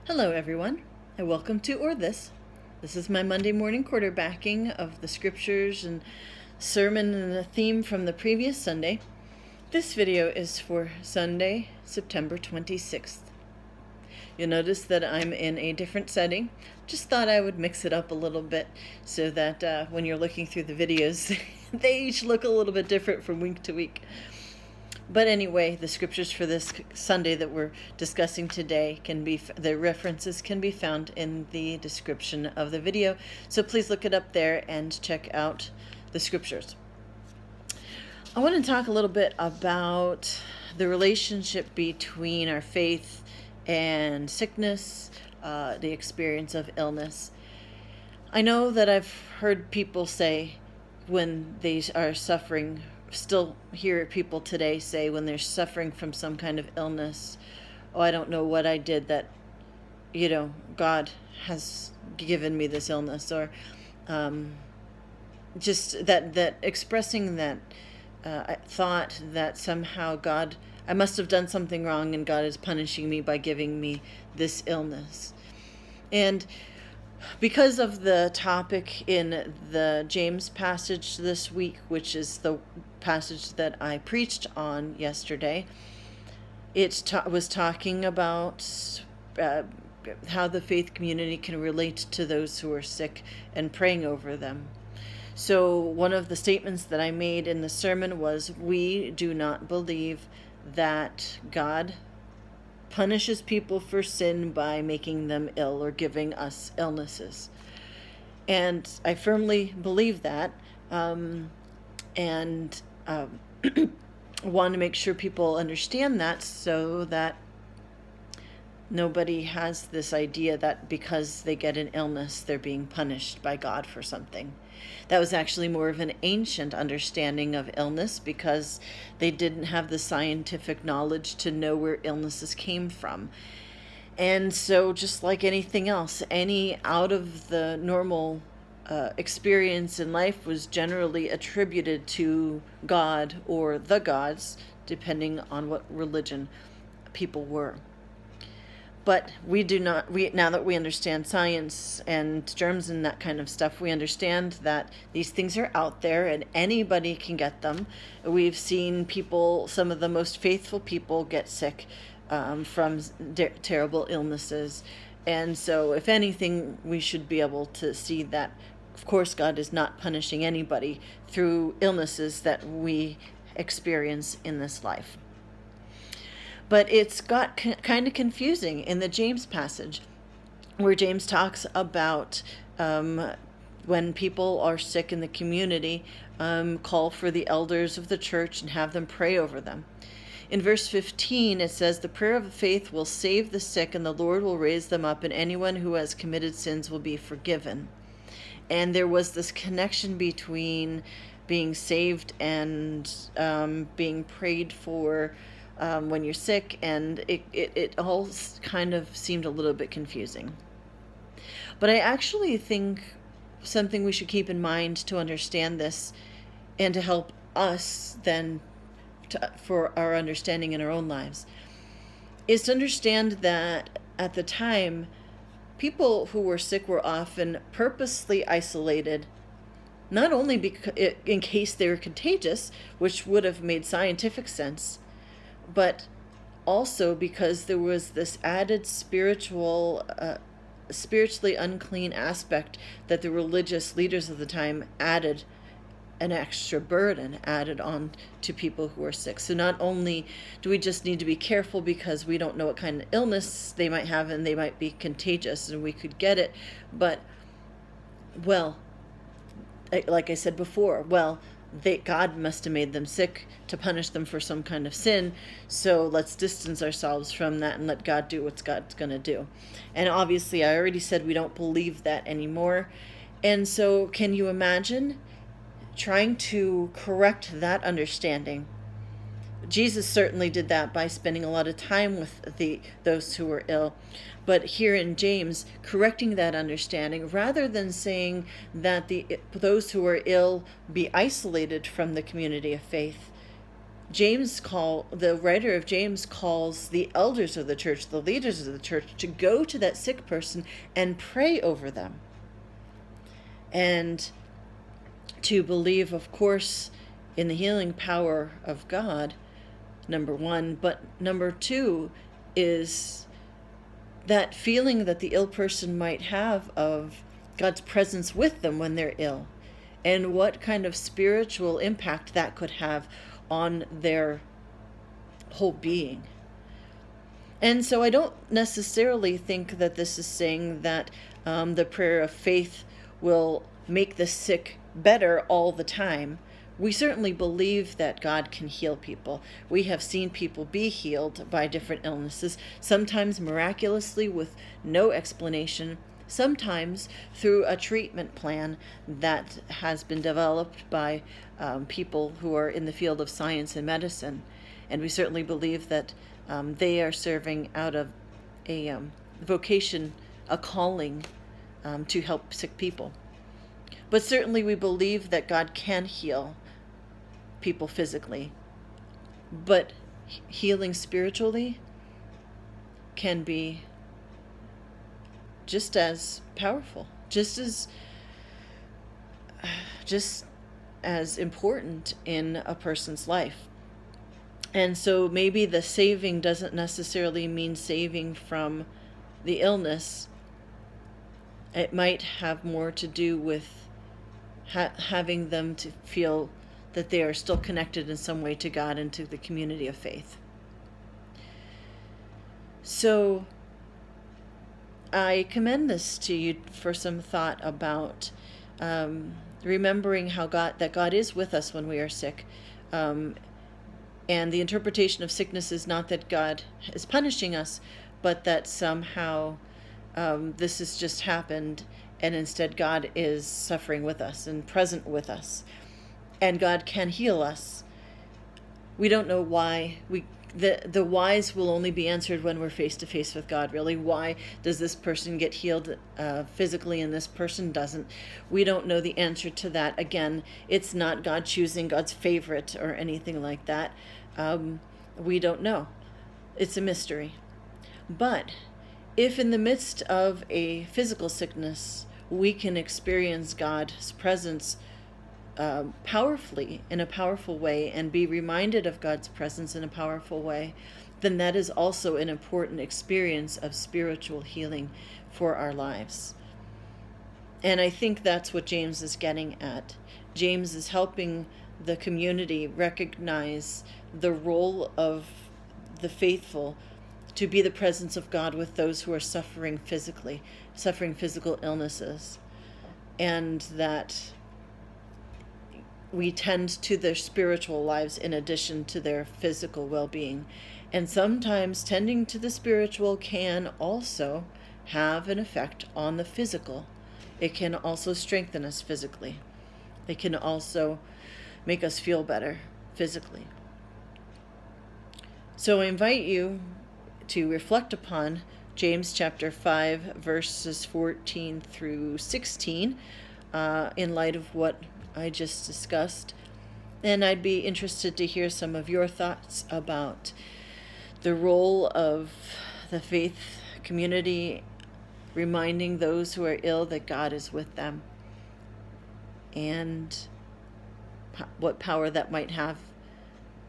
Hello, everyone, and welcome to Or This. This is my Monday morning quarterbacking of the scriptures and sermon and the theme from the previous Sunday. This video is for Sunday, September 26th. You'll notice that I'm in a different setting. Just thought I would mix it up a little bit so that when you're looking through the videos, they each look a little bit different from week to week. But anyway, the scriptures for this Sunday that we're discussing today the references can be found in the description of the video. So please look it up there and check out the scriptures. I want to talk a little bit about the relationship between our faith and sickness, the experience of illness. I know that I've heard people say when they are suffering, still hear people today say when they're suffering from some kind of illness, oh, I don't know what I did that, God has given me this illness, or just that expressing that thought that somehow I must have done something wrong and God is punishing me by giving me this illness. And because of the topic in the James passage this week, which is the passage that I preached on yesterday, it was talking about how the faith community can relate to those who are sick and praying over them. So one of the statements that I made in the sermon was, we do not believe that God punishes people for sin by making them ill or giving us illnesses. And I firmly believe that, and want to make sure people understand that so that nobody has this idea that because they get an illness, they're being punished by God for something. That was actually more of an ancient understanding of illness because they didn't have the scientific knowledge to know where illnesses came from. And so just like anything else, any out of the normal experience in life was generally attributed to God or the gods, depending on what religion people were. But now that we understand science and germs and that kind of stuff, we understand that these things are out there and anybody can get them. We've seen some of the most faithful people get sick from terrible illnesses. And so if anything, we should be able to see that, of course, God is not punishing anybody through illnesses that we experience in this life. But it's got kind of confusing in the James passage, where James talks about when people are sick in the community, call for the elders of the church and have them pray over them. In verse 15, it says, the prayer of faith will save the sick, and the Lord will raise them up, and anyone who has committed sins will be forgiven. And there was this connection between being saved and being prayed for when you're sick, and it all kind of seemed a little bit confusing. But I actually think something we should keep in mind to understand this and to help us then for our understanding in our own lives is to understand that at the time, people who were sick were often purposely isolated, not only in case they were contagious, which would have made scientific sense, but also because there was this added spiritually unclean aspect that the religious leaders of the time added an extra burden added on to people who are sick. So not only do we just need to be careful because we don't know what kind of illness they might have and they might be contagious and we could get it, but, well, like I said before, God must have made them sick to punish them for some kind of sin, so let's distance ourselves from that and let God do what God's going to do. And obviously, I already said we don't believe that anymore. And so can you imagine trying to correct that understanding? Jesus certainly did that by spending a lot of time with those who were ill. But here in James, correcting that understanding, rather than saying that those who are ill be isolated from the community of faith, The writer of James calls the elders of the church, the leaders of the church, to go to that sick person and pray over them. And to believe, of course, in the healing power of God, number one. But number two is that feeling that the ill person might have of God's presence with them when they're ill, and what kind of spiritual impact that could have on their whole being. And so I don't necessarily think that this is saying that the prayer of faith will make the sick better all the time. We certainly believe that God can heal people. We have seen people be healed by different illnesses, sometimes miraculously with no explanation, sometimes through a treatment plan that has been developed by people who are in the field of science and medicine. And we certainly believe that they are serving out of a vocation, a calling to help sick people. But certainly we believe that God can heal people physically. But healing spiritually can be just as powerful, just as important in a person's life. And so maybe the saving doesn't necessarily mean saving from the illness. It might have more to do with having them to feel that they are still connected in some way to God and to the community of faith. So I commend this to you for some thought about remembering that God is with us when we are sick. And the interpretation of sickness is not that God is punishing us, but that somehow this has just happened, and instead God is suffering with us and present with us. And God can heal us. We don't know why. The whys will only be answered when we're face to face with God, really. Why does this person get healed physically and this person doesn't? We don't know the answer to that. Again, it's not God choosing God's favorite or anything like that. We don't know. It's a mystery. But if in the midst of a physical sickness, we can experience God's presence powerfully, in a powerful way, and be reminded of God's presence in a powerful way, then that is also an important experience of spiritual healing for our lives. And I think that's what James is getting at. James is helping the community recognize the role of the faithful to be the presence of God with those who are suffering physical illnesses, and that we tend to their spiritual lives in addition to their physical well-being. And sometimes tending to the spiritual can also have an effect on the physical. It can also strengthen us physically. It can also make us feel better physically. So I invite you to reflect upon James chapter 5, verses 14 through 16, in light of what I just discussed. And I'd be interested to hear some of your thoughts about the role of the faith community reminding those who are ill that God is with them, and what power that might have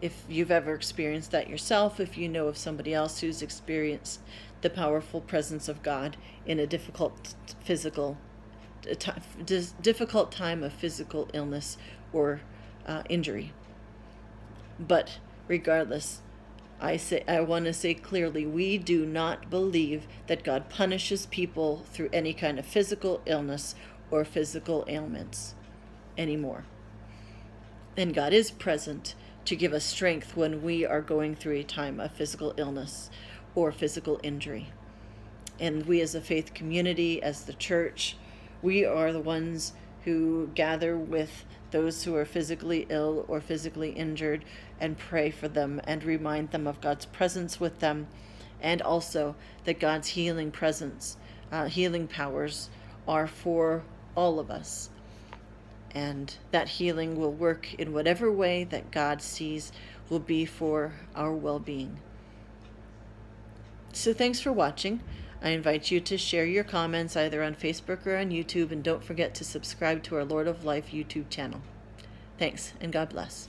if you've ever experienced that yourself, if you know of somebody else who's experienced the powerful presence of God in a difficult time of physical illness or injury. But regardless, I want to say clearly, we do not believe that God punishes people through any kind of physical illness or physical ailments anymore. And God is present to give us strength when we are going through a time of physical illness or physical injury. And we as a faith community, as the church, we are the ones who gather with those who are physically ill or physically injured and pray for them and remind them of God's presence with them, and also that God's healing presence, healing powers are for all of us. And that healing will work in whatever way that God sees will be for our well-being. So thanks for watching. I invite you to share your comments either on Facebook or on YouTube, and don't forget to subscribe to our Lord of Life YouTube channel. Thanks, and God bless.